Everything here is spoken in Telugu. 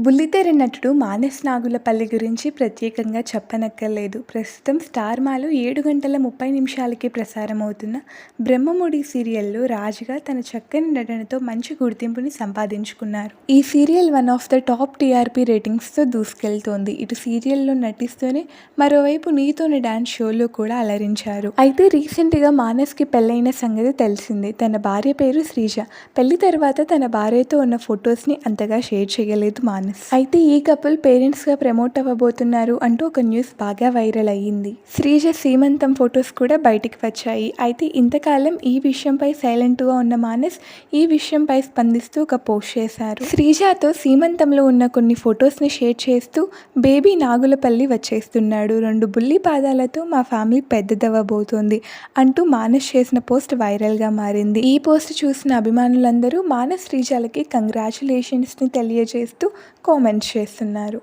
బుల్లితెర నటుడు మానస్ నాగులపల్లి గురించి ప్రత్యేకంగా చెప్పనక్కర్లేదు. ప్రస్తుతం స్టార్ మాలో 7 గంటల 30 నిమిషాలకి ప్రసారమవుతున్న బ్రహ్మముడి సీరియల్లో రాజుగా తన చక్కని నటనతో మంచి గుర్తింపుని సంపాదించుకున్నారు. ఈ serial one of the top TRP రేటింగ్స్తో దూసుకెళ్తోంది. ఇటు సీరియల్లో నటిస్తూనే మరోవైపు నీతోని డాన్స్ షోలో కూడా అలరించారు. అయితే రీసెంట్గా మానస్కి పెళ్ళైన సంగతి తెలిసిందే. తన భార్య పేరు శ్రీజ. పెళ్లి తర్వాత తన భార్యతో ఉన్న ఫొటోస్ని అంతగా షేర్ చేయలేదు మానస్. అయితే ఈ కపుల్ పేరెంట్స్గా ప్రమోట్ అవ్వబోతున్నారు అంటూ ఒక న్యూస్ బాగా వైరల్ అయ్యింది. శ్రీజ సీమంతం ఫొటోస్ కూడా బయటికి వచ్చాయి. అయితే ఇంతకాలం ఈ విషయంపై సైలెంట్గా ఉన్న మానస్ ఈ విషయంపై స్పందిస్తూ ఒక పోస్ట్ చేశారు. శ్రీజతో సీమంతంలో ఉన్న కొన్ని ఫొటోస్ని షేర్ చేస్తూ బేబీ నాగులపల్లి వచ్చేస్తున్నాడు, 2 బుల్లి పాదాలతో మా ఫ్యామిలీ పెద్దదవ్వబోతోంది అంటూ మానస్ చేసిన పోస్ట్ వైరల్గా మారింది. ఈ పోస్ట్ చూసిన అభిమానులందరూ మానస్ శ్రీజలకి కంగ్రాచులేషన్స్ని తెలియజేస్తూ కామెంట్స్ చేస్తున్నారు.